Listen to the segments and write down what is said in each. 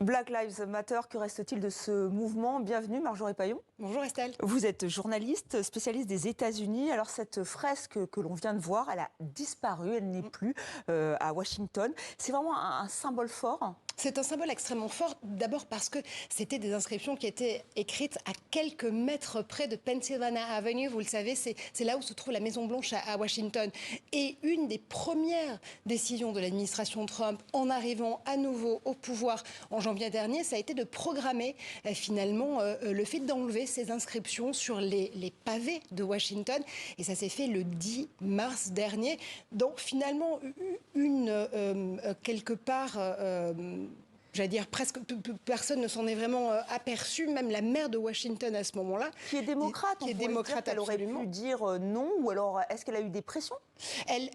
Black Lives Matter, que reste-t-il de ce mouvement? Bienvenue Marjorie Paillon. Bonjour Estelle. Vous êtes journaliste, spécialiste des États-Unis. Alors cette fresque que l'on vient de voir, elle a disparu, elle n'est plus à Washington. C'est vraiment un symbole fort. C'est un symbole extrêmement fort, d'abord parce que c'était des inscriptions qui étaient écrites à quelques mètres près de Pennsylvania Avenue. Vous le savez, c'est là où se trouve la Maison-Blanche à Washington. Et une des premières décisions de l'administration Trump, en arrivant à nouveau au pouvoir en janvier dernier, ça a été de programmer finalement le fait d'enlever ces inscriptions sur les pavés de Washington. Et ça s'est fait le 10 mars dernier. Donc finalement, quelque part... j'allais dire, presque personne ne s'en est vraiment aperçu, même la maire de Washington à ce moment-là. Qui est démocrate, elle aurait pu dire non, ou alors est-ce qu'elle a eu des pressions ?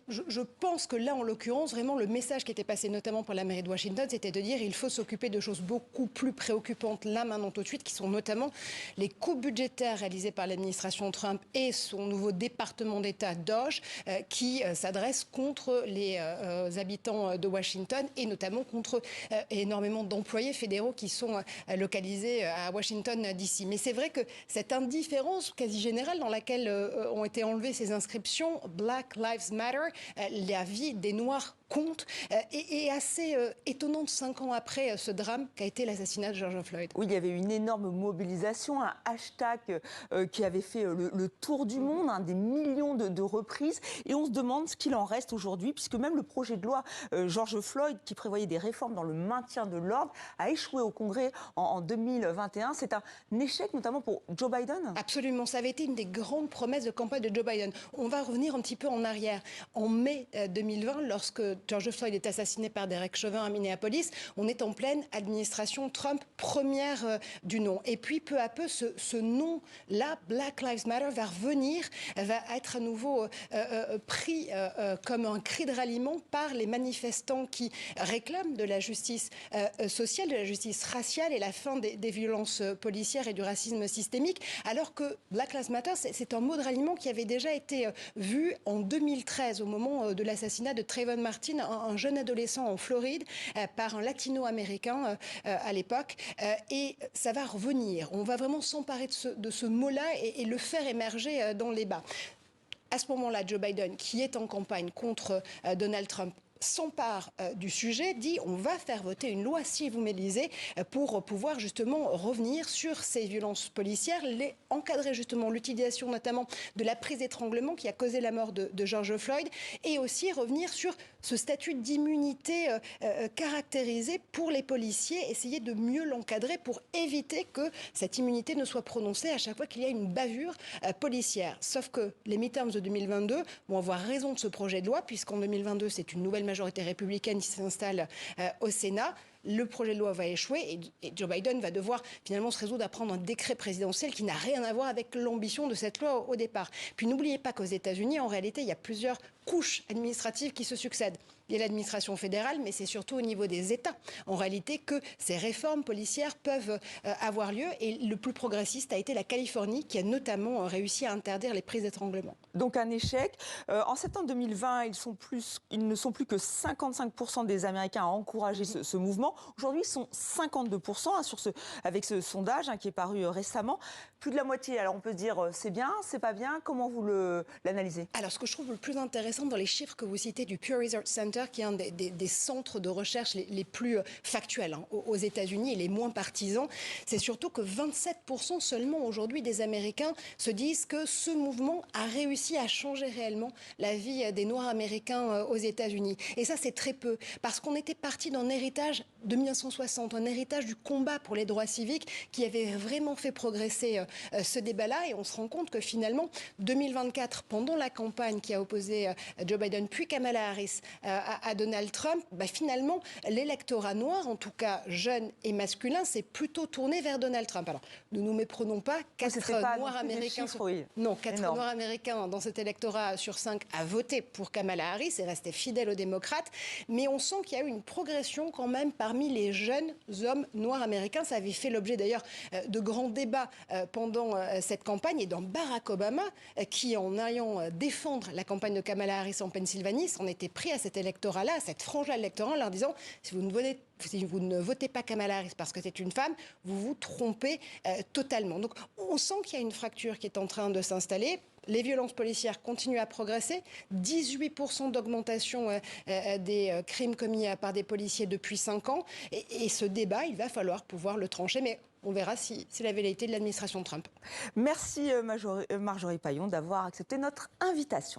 Je pense que là, en l'occurrence, vraiment le message qui était passé notamment par la mairie de Washington, c'était de dire qu'il faut s'occuper de choses beaucoup plus préoccupantes là, maintenant, tout de suite, qui sont notamment les coupes budgétaires réalisées par l'administration Trump et son nouveau département d'État DOJ, qui s'adresse contre les habitants de Washington et notamment contre énormément d'employés fédéraux qui sont localisés à Washington d'ici. Mais c'est vrai que cette indifférence quasi générale dans laquelle ont été enlevées ces inscriptions, Black Lives Matter, la vie des Noirs compte, est assez étonnante 5 ans après ce drame qu'a été l'assassinat de George Floyd. Oui, il y avait une énorme mobilisation, un hashtag qui avait fait le tour du monde, des millions de reprises. Et on se demande ce qu'il en reste aujourd'hui, puisque même le projet de loi George Floyd, qui prévoyait des réformes dans le maintien de l'ordre, a échoué au Congrès en 2021. C'est un échec, notamment pour Joe Biden. Absolument, ça avait été une des grandes promesses de campagne de Joe Biden. On va revenir un petit peu en arrière. En mai 2020, lorsque George Floyd est assassiné par Derek Chauvin à Minneapolis, on est en pleine administration Trump, première du nom. Et puis peu à peu, ce nom-là, Black Lives Matter, va revenir, va être à nouveau pris comme un cri de ralliement par les manifestants qui réclament de la justice sociale, de la justice raciale et la fin des violences policières et du racisme systémique, alors que Black Lives Matter, c'est un mot de ralliement qui avait déjà été vu en 2013, au moment de l'assassinat de Trayvon Martin, un jeune adolescent en Floride, par un latino-américain à l'époque. Et ça va revenir. On va vraiment s'emparer de ce mot-là et le faire émerger dans le débat. À ce moment-là, Joe Biden, qui est en campagne contre Donald Trump, s'empare du sujet, dit on va faire voter une loi, si vous m'élisez, pour pouvoir justement revenir sur ces violences policières, encadrer justement l'utilisation notamment de la prise d'étranglement qui a causé la mort de George Floyd, et aussi revenir sur ce statut d'immunité caractérisé pour les policiers, essayer de mieux l'encadrer pour éviter que cette immunité ne soit prononcée à chaque fois qu'il y a une bavure policière. Sauf que les midterms de 2022 vont avoir raison de ce projet de loi, puisqu'en 2022, c'est une nouvelle majorité républicaine qui s'installe au Sénat. Le projet de loi va échouer et Joe Biden va devoir finalement se résoudre à prendre un décret présidentiel qui n'a rien à voir avec l'ambition de cette loi au départ. Puis n'oubliez pas qu'aux États-Unis, en réalité, il y a plusieurs couches administratives qui se succèdent. Il y a l'administration fédérale, mais c'est surtout au niveau des États, en réalité, que ces réformes policières peuvent avoir lieu. Et le plus progressiste a été la Californie, qui a notamment réussi à interdire les prises d'étranglement. Donc un échec. En septembre 2020, ils ne sont plus que 55% des Américains à encourager ce mouvement. Aujourd'hui, ils sont 52% avec ce sondage qui est paru récemment. Plus de la moitié. Alors on peut se dire, c'est bien, c'est pas bien. Comment vous l'analysez ? Alors ce que je trouve le plus intéressant dans les chiffres que vous citez du Pew Research Center, qui est un des centres de recherche les plus factuels aux États-Unis et les moins partisans, c'est surtout que 27% seulement aujourd'hui des Américains se disent que ce mouvement a réussi à changer réellement la vie des Noirs américains aux États-Unis. Et ça, c'est très peu, parce qu'on était parti d'un héritage de 1960, un héritage du combat pour les droits civiques qui avait vraiment fait progresser ce débat-là. Et on se rend compte que finalement, 2024, pendant la campagne qui a opposé Joe Biden puis Kamala Harris à Donald Trump, finalement, l'électorat noir, en tout cas jeune et masculin, s'est plutôt tourné vers Donald Trump. Alors, ne nous méprenons pas, 4 Noirs américains... Non, 4 Noirs américains dans cet électorat sur 5 a voté pour Kamala Harris et resté fidèle aux démocrates. Mais on sent qu'il y a eu une progression quand même parmi les jeunes hommes noirs américains. Ça avait fait l'objet d'ailleurs de grands débats pendant cette campagne. Et dans Barack Obama, qui en allant défendre la campagne de Kamala Harris en Pennsylvanie, s'en était pris à cet électorat-là, à cette frange électorale, en leur disant « si vous ne si vous ne votez pas Kamala Harris parce que c'est une femme, vous vous trompez totalement. Donc on sent qu'il y a une fracture qui est en train de s'installer. Les violences policières continuent à progresser. 18% d'augmentation des crimes commis par des policiers depuis 5 ans. Et ce débat, il va falloir pouvoir le trancher. Mais on verra si c'est la velléité de l'administration Trump. Merci Marjorie Paillon d'avoir accepté notre invitation.